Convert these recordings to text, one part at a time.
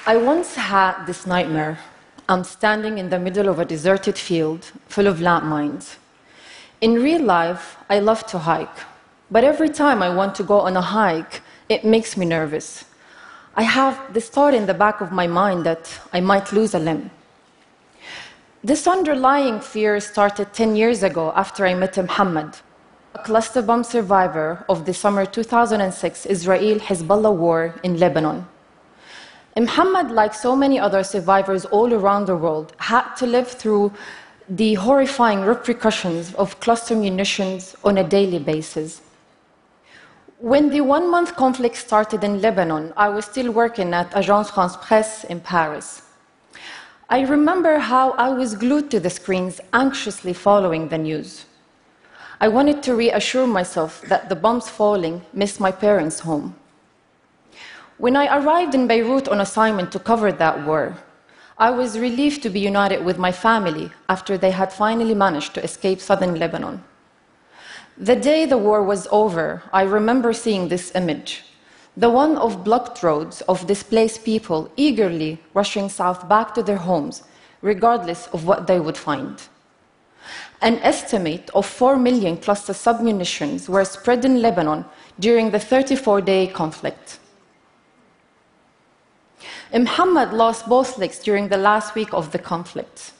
I once had this nightmare. I'm standing in the middle of a deserted field full of landmines. In real life, I love to hike, but every time I want to go on a hike, it makes me nervous. I have this thought in the back of my mind that I might lose a limb. This underlying fear started 10 years ago after I met Muhammad, a cluster bomb survivor of the summer 2006 Israel-Hezbollah war in Lebanon. Muhammad, like so many other survivors all around the world, had to live through the horrifying repercussions of cluster munitions on a daily basis. When the one-month conflict started in Lebanon, I was still working at Agence France-Presse in Paris. I remember how I was glued to the screens, anxiously following the news. I wanted to reassure myself that the bombs falling missed my parents' home. When I arrived in Beirut on assignment to cover that war, I was relieved to be united with my family after they had finally managed to escape southern Lebanon. The day the war was over, I remember seeing this image, the one of blocked roads of displaced people eagerly rushing south back to their homes, regardless of what they would find. An estimate of 4 million cluster submunitions were spread in Lebanon during the 34-day conflict. Muhammad lost both legs during the last week of the conflict.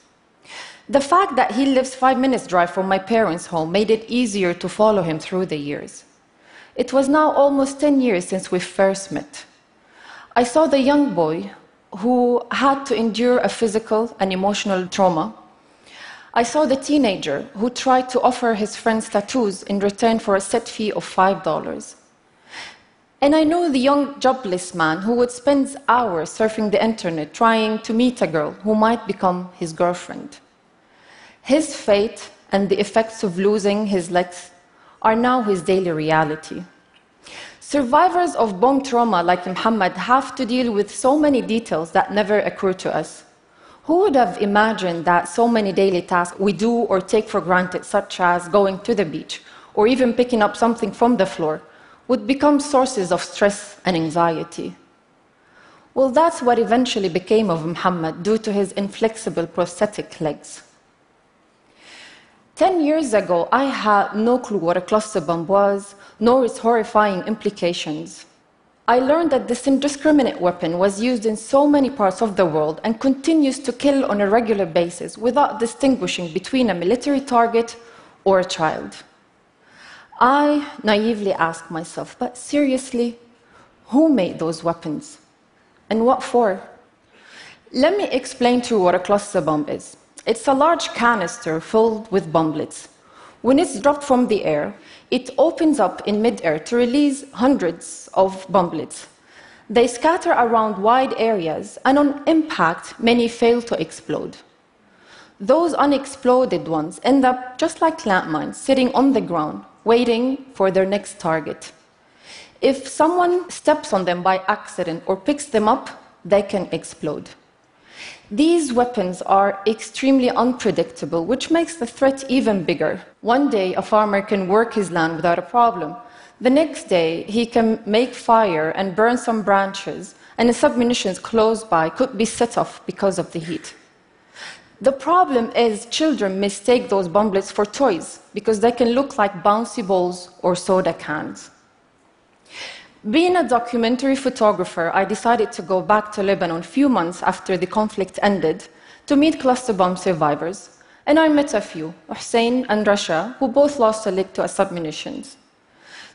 The fact that he lives 5 minutes' drive from my parents' home made it easier to follow him through the years. It was now almost 10 years since we first met. I saw the young boy who had to endure a physical and emotional trauma. I saw the teenager who tried to offer his friends tattoos in return for a set fee of $5. And I know the young jobless man who would spend hours surfing the internet trying to meet a girl who might become his girlfriend. His fate and the effects of losing his legs are now his daily reality. Survivors of bomb trauma like Muhammad have to deal with so many details that never occur to us. Who would have imagined that so many daily tasks we do or take for granted, such as going to the beach or even picking up something from the floor, would become sources of stress and anxiety? Well, that's what eventually became of Muhammad due to his inflexible prosthetic legs. 10 years ago, I had no clue what a cluster bomb was, nor its horrifying implications. I learned that this indiscriminate weapon was used in so many parts of the world and continues to kill on a regular basis without distinguishing between a military target or a child. I naively asked myself, but seriously, who made those weapons? And what for? Let me explain to you what a cluster bomb is. It's a large canister filled with bomblets. When it's dropped from the air, it opens up in mid-air to release hundreds of bomblets. They scatter around wide areas, and on impact, many fail to explode. Those unexploded ones end up just like landmines, sitting on the ground, waiting for their next target. If someone steps on them by accident or picks them up, they can explode. These weapons are extremely unpredictable, which makes the threat even bigger. One day, a farmer can work his land without a problem. The next day, he can make fire and burn some branches, and the submunitions close by could be set off because of the heat. The problem is children mistake those bomblets for toys because they can look like bouncy balls or soda cans. Being a documentary photographer, I decided to go back to Lebanon a few months after the conflict ended to meet cluster bomb survivors. And I met a few, Hussein and Rasha, who both lost a leg to a submunitions.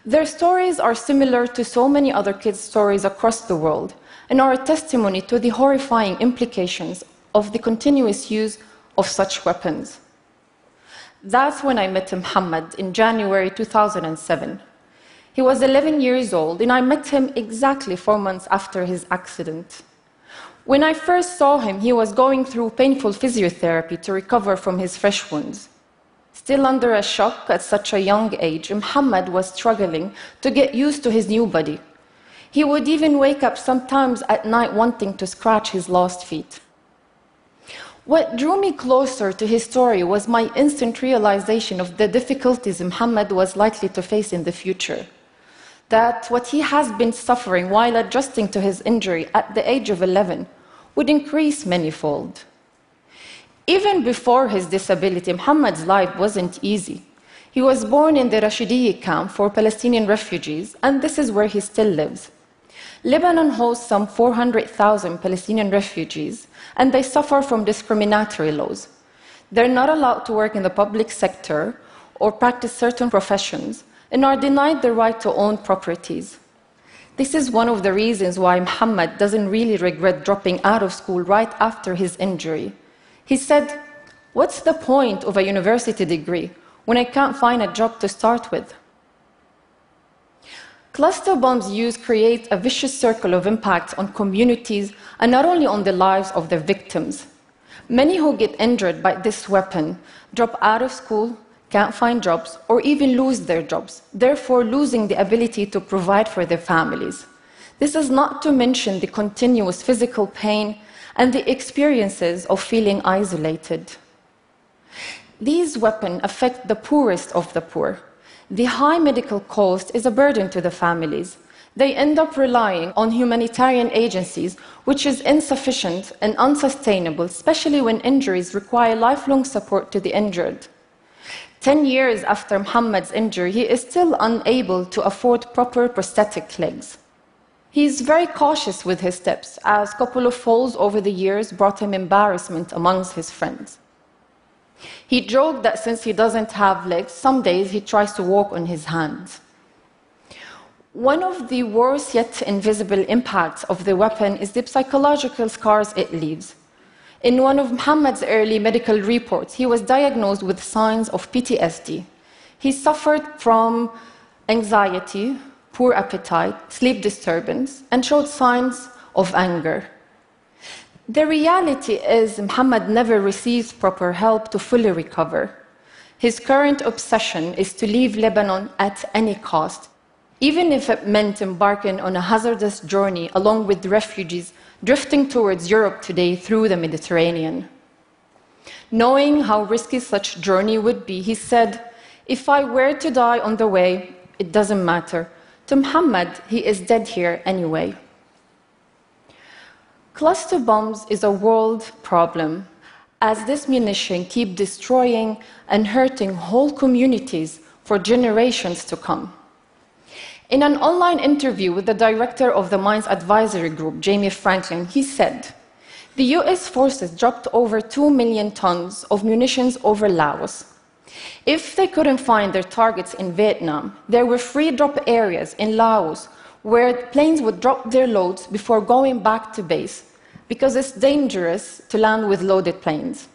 Their stories are similar to so many other kids' stories across the world and are a testimony to the horrifying implications of the continuous use of such weapons. That's when I met Muhammad in January 2007. He was 11 years old, and I met him exactly 4 months after his accident. When I first saw him, he was going through painful physiotherapy to recover from his fresh wounds. Still under a shock at such a young age, Muhammad was struggling to get used to his new body. He would even wake up sometimes at night wanting to scratch his lost feet. What drew me closer to his story was my instant realization of the difficulties Muhammad was likely to face in the future. That what he has been suffering while adjusting to his injury at the age of 11 would increase manyfold. Even before his disability, Muhammad's life wasn't easy. He was born in the Rashidiyya camp for Palestinian refugees, and this is where he still lives. Lebanon hosts some 400,000 Palestinian refugees, and they suffer from discriminatory laws. They're not allowed to work in the public sector or practice certain professions, and are denied the right to own properties. This is one of the reasons why Muhammad doesn't really regret dropping out of school right after his injury. He said, "What's the point of a university degree when I can't find a job to start with?" Cluster bombs use create a vicious circle of impact on communities and not only on the lives of their victims. Many who get injured by this weapon drop out of school, can't find jobs, or even lose their jobs, therefore losing the ability to provide for their families. This is not to mention the continuous physical pain and the experiences of feeling isolated. These weapons affect the poorest of the poor. The high medical cost is a burden to the families. They end up relying on humanitarian agencies, which is insufficient and unsustainable, especially when injuries require lifelong support to the injured. 10 years after Muhammad's injury, he is still unable to afford proper prosthetic legs. He is very cautious with his steps, as a couple of falls over the years brought him embarrassment amongst his friends. He joked that since he doesn't have legs, some days he tries to walk on his hands. One of the worst yet invisible impacts of the weapon is the psychological scars it leaves. In one of Muhammad's early medical reports, he was diagnosed with signs of PTSD. He suffered from anxiety, poor appetite, sleep disturbance, and showed signs of anger. The reality is Muhammad never receives proper help to fully recover. His current obsession is to leave Lebanon at any cost, even if it meant embarking on a hazardous journey along with refugees drifting towards Europe today through the Mediterranean. Knowing how risky such a journey would be, he said, "If I were to die on the way, it doesn't matter. To Muhammad, he is dead here anyway." Cluster bombs is a world problem, as this munition keeps destroying and hurting whole communities for generations to come. In an online interview with the director of the Mines Advisory Group, Jamie Franklin, he said, "The US forces dropped over 2 million tons of munitions over Laos. If they couldn't find their targets in Vietnam, there were free drop areas in Laos where planes would drop their loads before going back to base, because it's dangerous to land with loaded planes."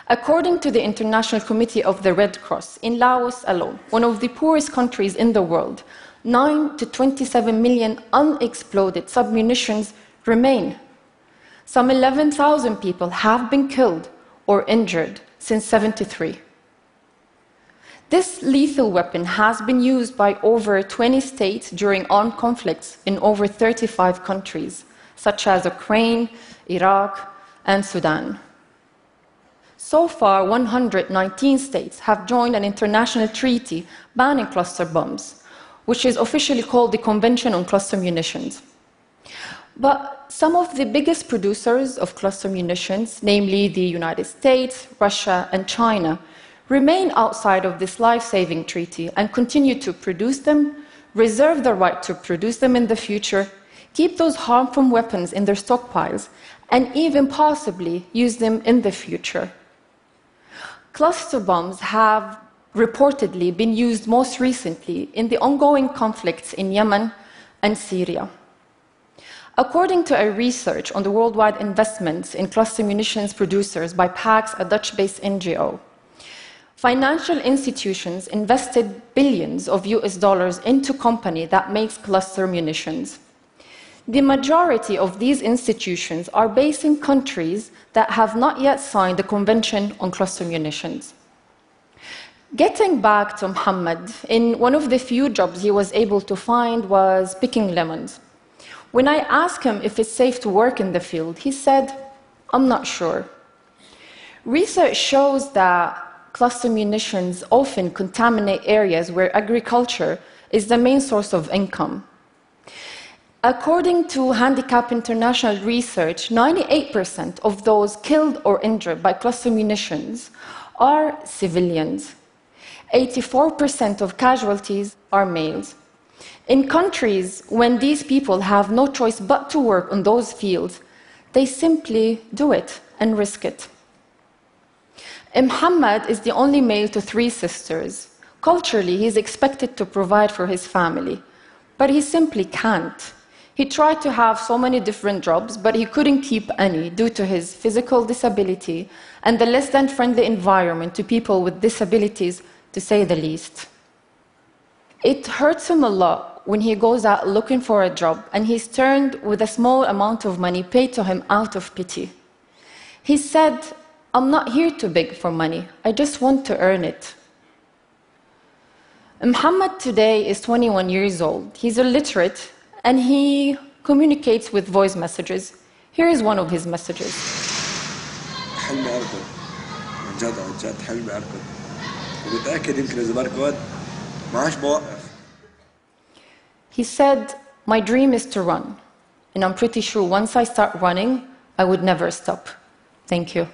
According to the International Committee of the Red Cross, in Laos alone, one of the poorest countries in the world, 9 to 27 million unexploded submunitions remain. Some 11,000 people have been killed or injured since 1973. This lethal weapon has been used by over 20 states during armed conflicts in over 35 countries, such as Ukraine, Iraq, and Sudan. So far, 119 states have joined an international treaty banning cluster bombs, which is officially called the Convention on Cluster Munitions. But some of the biggest producers of cluster munitions, namely the United States, Russia, and China, remain outside of this life-saving treaty and continue to produce them, reserve the right to produce them in the future, keep those harmful weapons in their stockpiles, and even possibly use them in the future. Cluster bombs have reportedly been used most recently in the ongoing conflicts in Yemen and Syria. According to a research on the worldwide investments in cluster munitions producers by PAX, a Dutch-based NGO, financial institutions invested billions of US dollars into companies that makes cluster munitions. The majority of these institutions are based in countries that have not yet signed the Convention on Cluster Munitions. Getting back to Muhammad, in one of the few jobs he was able to find was picking lemons. When I asked him if it's safe to work in the field, he said, "I'm not sure." Research shows that cluster munitions often contaminate areas where agriculture is the main source of income. According to Handicap International research, 98% of those killed or injured by cluster munitions are civilians. 84% of casualties are males. In countries when these people have no choice but to work on those fields, they simply do it and risk it. Muhammad is the only male to 3 sisters. Culturally, he is expected to provide for his family, but he simply can't. He tried to have so many different jobs, but he couldn't keep any due to his physical disability and the less than friendly environment to people with disabilities, to say the least. It hurts him a lot when he goes out looking for a job and he's turned with a small amount of money paid to him out of pity. He said, "I'm not here to beg for money, I just want to earn it." Muhammad today is 21 years old. He's illiterate and he communicates with voice messages. Here is one of his messages. حلمي أركض عن جد حلمي أركض ومتأكد يمكن إذا بركض ما عادش بوقف. He said, "My dream is to run, and I'm pretty sure once I start running, I would never stop." Thank you.